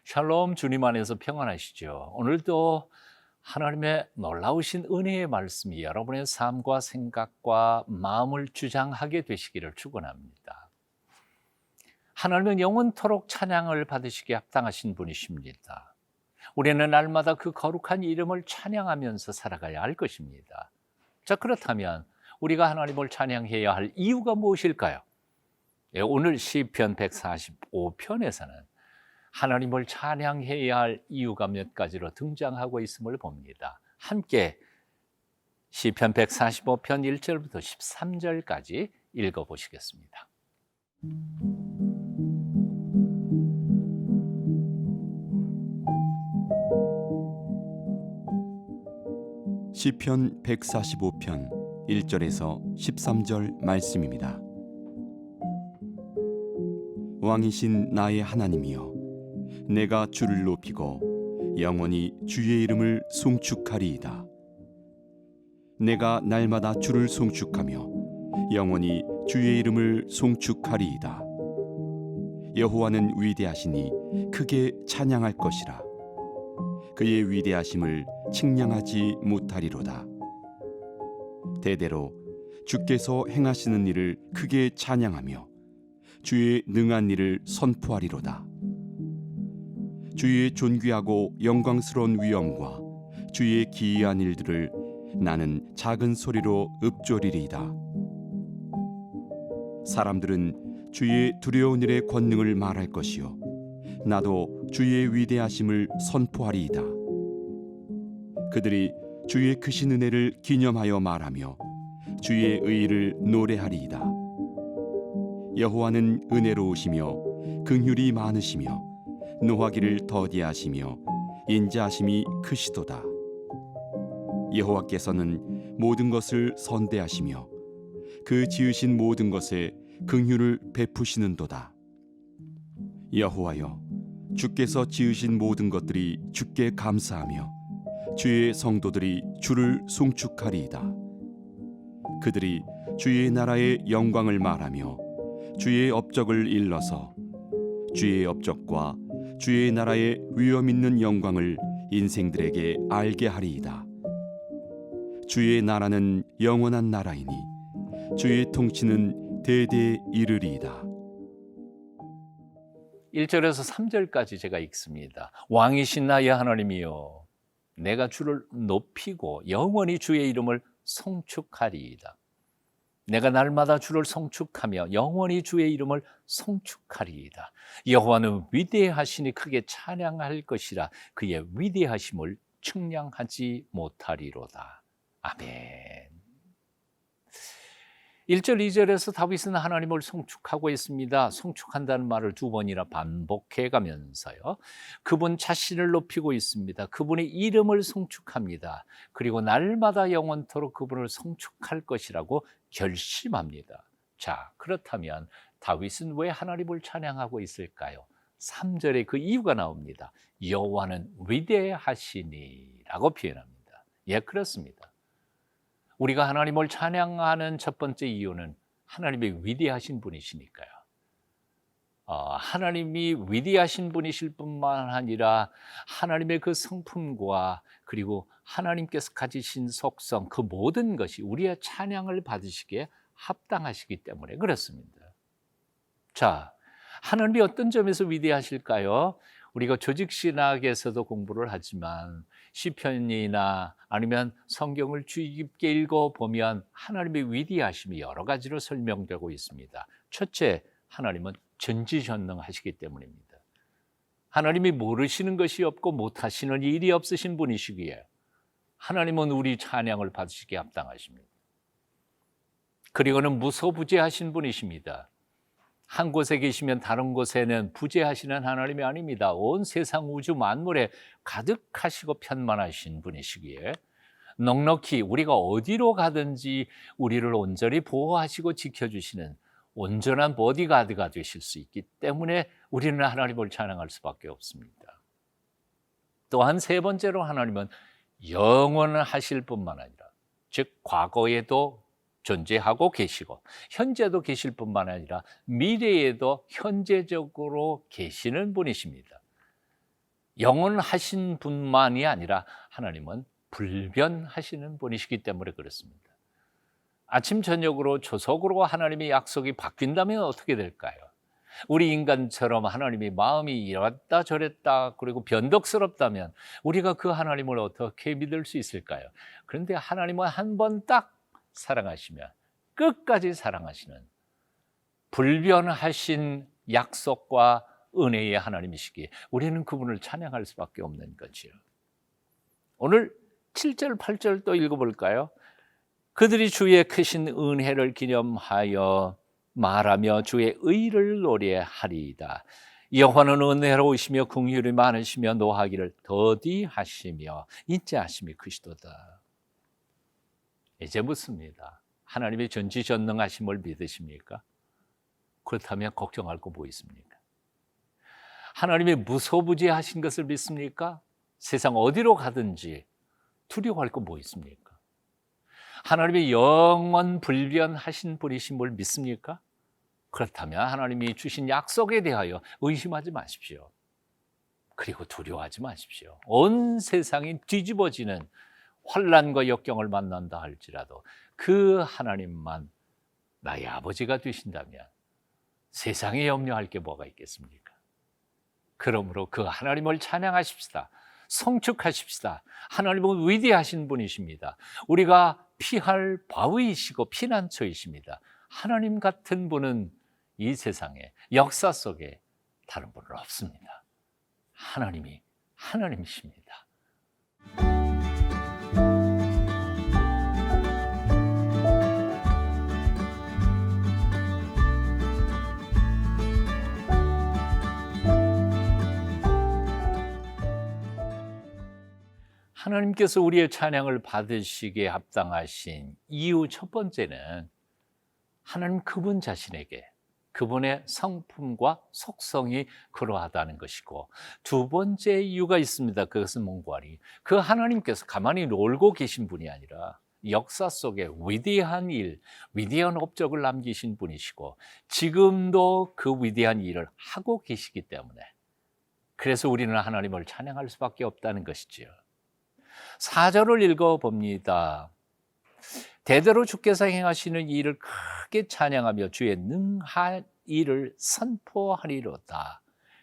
샬롬, 주님 안에서 평안하시죠. 오늘도 하나님의 놀라우신 은혜의 말씀이 여러분의 삶과 생각과 마음을 주장하게 되시기를 축원합니다. 하나님은 영원토록 찬양을 받으시기에 합당하신 분이십니다. 우리는 날마다 그 거룩한 이름을 찬양하면서 살아가야 할 것입니다. 자, 그렇다면 우리가 하나님을 찬양해야 할 이유가 무엇일까요? 오늘 시편 145편에서는 하나님을 찬양해야 할 이유가 몇 가지로 등장하고 있음을 봅니다. 함께 시편 145편 1절부터 13절까지 읽어보시겠습니다. 시편 145편 1절에서 13절 말씀입니다. 왕이신 나의 하나님이여, 내가 주를 높이고 영원히 주의 이름을 송축하리이다. 내가 날마다 주를 송축하며 영원히 주의 이름을 송축하리이다. 여호와는 위대하시니 크게 찬양할 것이라. 그의 위대하심을 측량하지 못하리로다. 대대로 주께서 행하시는 일을 크게 찬양하며 주의 능한 일을 선포하리로다. 주의 존귀하고 영광스러운 위엄과 주의 기이한 일들을 나는 작은 소리로 읊조리리이다. 사람들은 주의 두려운 일의 권능을 말할 것이요, 나도 주의 위대하심을 선포하리이다. 그들이 주의 크신 은혜를 기념하여 말하며 주의 의의를 노래하리이다. 여호와는 은혜로우시며 긍휼이 많으시며 노하기를 더디하시며 인자하심이 크시도다. 여호와께서는 모든 것을 선대하시며 그 지으신 모든 것에 긍휼을 베푸시는도다. 여호와여, 주께서 지으신 모든 것들이 주께 감사하며 주의 성도들이 주를 송축하리이다. 그들이 주의 나라의 영광을 말하며 주의 업적을 일러서 주의 업적과 주의 나라의 위엄 있는 영광을 인생들에게 알게 하리이다. 주의 나라는 영원한 나라이니 주의 통치는 대대에 이르리이다. 1절에서 3절까지 제가 읽습니다. 왕이신 나의 하나님이여, 내가 주를 높이고 영원히 주의 이름을 송축하리이다. 내가 날마다 주를 송축하며 영원히 주의 이름을 송축하리이다. 여호와는 위대하시니 크게 찬양할 것이라. 그의 위대하심을 측량하지 못하리로다. 아멘. 1절, 2절에서 다윗은 하나님을 송축하고 있습니다. 송축한다는 말을 두 번이나 반복해 가면서요, 그분 자신을 높이고 있습니다. 그분의 이름을 송축합니다. 그리고 날마다 영원토록 그분을 송축할 것이라고 결심합니다. 자, 그렇다면 다윗은 왜 하나님을 찬양하고 있을까요? 3절에 그 이유가 나옵니다. 여호와는 위대하시니라고 표현합니다. 예, 그렇습니다. 우리가 하나님을 찬양하는 첫 번째 이유는 하나님이 위대하신 분이시니까요. 하나님이 위대하신 분이실 뿐만 아니라 하나님의 그 성품과 그리고 하나님께서 가지신 속성, 그 모든 것이 우리의 찬양을 받으시기에 합당하시기 때문에 그렇습니다. 자, 하나님이 어떤 점에서 위대하실까요? 우리가 조직신학에서도 공부를 하지만 시편이나 아니면 성경을 주의 깊게 읽어보면 하나님의 위대하심이 여러 가지로 설명되고 있습니다. 첫째, 하나님은 전지전능하시기 때문입니다. 하나님이 모르시는 것이 없고 못하시는 일이 없으신 분이시기에 하나님은 우리 찬양을 받으시기에 합당하십니다. 그리고는 무소부재하신 분이십니다. 한 곳에 계시면 다른 곳에는 부재하시는 하나님이 아닙니다. 온 세상 우주 만물에 가득하시고 편만하신 분이시기에 넉넉히 우리가 어디로 가든지 우리를 온전히 보호하시고 지켜주시는 온전한 보디가드가 되실 수 있기 때문에 우리는 하나님을 찬양할 수밖에 없습니다. 또한 세 번째로 하나님은 영원하실 뿐만 아니라, 즉 과거에도 존재하고 계시고 현재도 계실 뿐만 아니라 미래에도 현재적으로 계시는 분이십니다. 영원하신 분만이 아니라 하나님은 불변하시는 분이시기 때문에 그렇습니다. 아침 저녁으로 조석으로 하나님의 약속이 바뀐다면 어떻게 될까요? 우리 인간처럼 하나님이 마음이 이랬다 저랬다 그리고 변덕스럽다면 우리가 그 하나님을 어떻게 믿을 수 있을까요? 그런데 하나님은 한 번 딱 사랑하시면 끝까지 사랑하시는 불변하신 약속과 은혜의 하나님이시기에 우리는 그분을 찬양할 수밖에 없는 거지요. 오늘 7절 8절 또 읽어볼까요? 그들이 주의 크신 은혜를 기념하여 말하며 주의 의를 노래하리이다. 여호와는 은혜로우시며 긍휼이 많으시며 노하기를 더디하시며 인자하심이 크시도다. 이제 묻습니다. 하나님의 전지전능하심을 믿으십니까? 그렇다면 걱정할 거 뭐 있습니까? 하나님의 무소부지하신 것을 믿습니까? 세상 어디로 가든지 두려워할 거 뭐 있습니까? 하나님의 영원 불변하신 분이심을 믿습니까? 그렇다면 하나님이 주신 약속에 대하여 의심하지 마십시오. 그리고 두려워하지 마십시오. 온 세상이 뒤집어지는 환난과 역경을 만난다 할지라도 그 하나님만 나의 아버지가 되신다면 세상에 염려할 게 뭐가 있겠습니까? 그러므로 그 하나님을 찬양하십시다. 성축하십시다. 하나님은 위대하신 분이십니다. 우리가 피할 바위이시고 피난처이십니다. 하나님 같은 분은 이 세상에 역사 속에 다른 분은 없습니다. 하나님이 하나님이십니다. 하나님께서 우리의 찬양을 받으시기에 합당하신 이유 첫 번째는 하나님 그분 자신에게 그분의 성품과 속성이 그러하다는 것이고, 두 번째 이유가 있습니다. 그것은 뭔고하니 그 하나님께서 가만히 놀고 계신 분이 아니라 역사 속에 위대한 일, 위대한 업적을 남기신 분이시고 지금도 그 위대한 일을 하고 계시기 때문에 그래서 우리는 하나님을 찬양할 수밖에 없다는 것이지요. 4절을 읽어봅니다. 대대로 주께서 행하시는 일을 크게 찬양하며 주의 능한 일을 선포하리로다.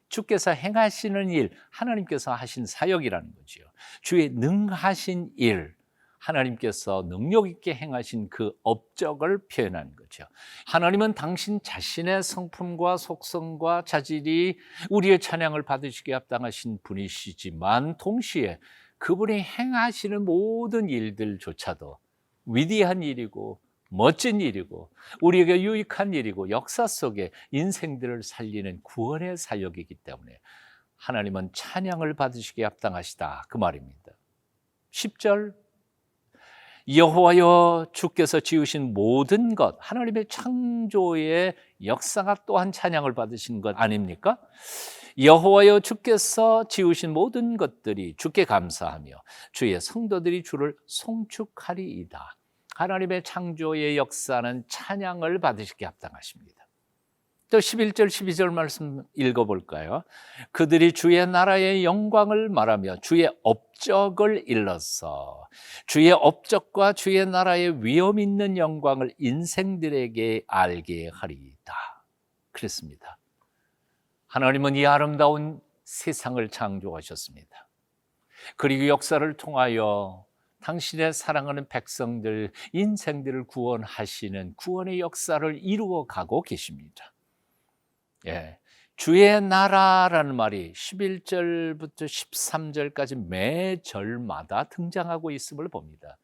주께서 행하시는 일, 하나님께서 하신 사역이라는 거죠. 주의 능하신 일, 하나님께서 능력 있게 행하신 그 업적을 표현하는 거죠. 하나님은 당신 자신의 성품과 속성과 자질이 우리의 찬양을 받으시기에 합당하신 분이시지만 동시에 그분이 행하시는 모든 일들조차도 위대한 일이고 멋진 일이고 우리에게 유익한 일이고 역사 속에 인생들을 살리는 구원의 사역이기 때문에 하나님은 찬양을 받으시기에 합당하시다, 그 말입니다. 10절 여호와여 주께서 지으신 모든 것, 하나님의 창조의 역사가 또한 찬양을 받으신 것 아닙니까? 여호와여 주께서 지으신 모든 것들이 주께 감사하며 주의 성도들이 주를 송축하리이다. 하나님의 창조의 역사는 찬양을 받으시기에 합당하십니다. 또 11절 12절 말씀 읽어볼까요? 그들이 주의 나라의 영광을 말하며 주의 업적을 일러서 주의 업적과 주의 나라의 위엄 있는 영광을 인생들에게 알게 하리이다. 그랬습니다. 하나님은 이 아름다운 세상을 창조하셨습니다. 그리고 역사를 통하여 당신의 사랑하는 백성들, 인생들을 구원하시는 구원의 역사를 이루어가고 계십니다. 예, 주의 나라라는 말이 11절부터 13절까지 매 절마다 등장하고 있음을 봅니다.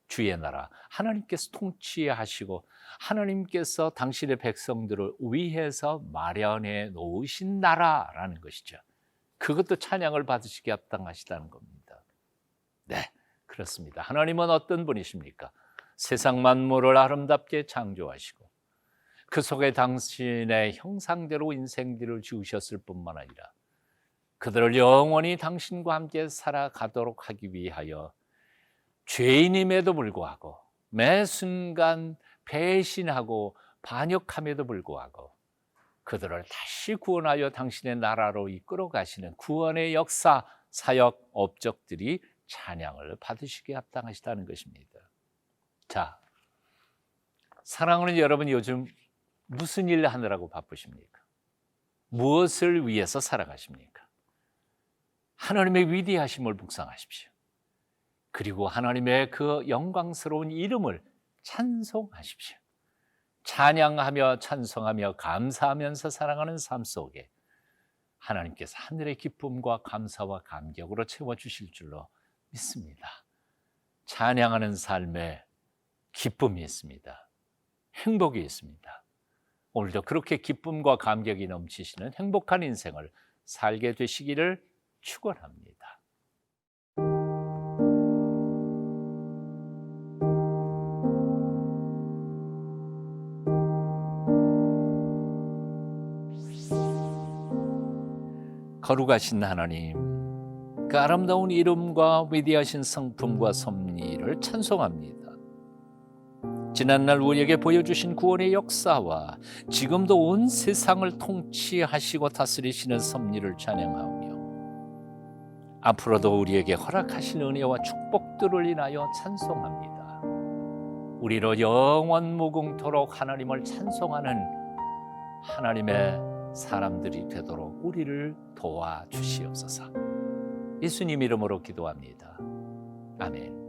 주의 나라, 하나님께서 통치하시고 하나님께서 당신의 백성들을 위해서 마련해 놓으신 나라라는 것이죠. 그것도 찬양을 받으시기에 합당하시다는 겁니다. 네, 그렇습니다. 하나님은 어떤 분이십니까? 세상 만물을 아름답게 창조하시고 그 속에 당신의 형상대로 인생들을 지으셨을 뿐만 아니라 그들을 영원히 당신과 함께 살아가도록 하기 위하여 죄인임에도 불구하고 매 순간 배신하고 반역함에도 불구하고 그들을 다시 구원하여 당신의 나라로 이끌어 가시는 구원의 역사, 사역, 업적들이 찬양을 받으시기에 합당하시다는 것입니다. 자, 사랑하는 여러분, 요즘 무슨 일 하느라고 바쁘십니까? 무엇을 위해서 살아가십니까? 하나님의 위대하심을 묵상하십시오. 그리고 하나님의 그 영광스러운 이름을 찬송하십시오. 찬양하며 찬송하며 감사하면서 살아가는 삶 속에 하나님께서 하늘의 기쁨과 감사와 감격으로 채워주실 줄로 믿습니다. 찬양하는 삶에 기쁨이 있습니다. 행복이 있습니다. 오늘도 그렇게 기쁨과 감격이 넘치시는 행복한 인생을 살게 되시기를 축원합니다. 거룩하신 하나님, 그 아름다운 이름과 위대하신 성품과 섭리를 찬송합니다. 지난날 우리에게 보여주신 구원의 역사와 지금도 온 세상을 통치하시고 다스리시는 섭리를 찬양하며 앞으로도 우리에게 허락하실 은혜와 축복들을 인하여 찬송합니다. 우리로 영원 무궁토록 하나님을 찬송하는 하나님의 사람들이 되도록 우리를 도와주시옵소서. 예수님 이름으로 기도합니다. 아멘.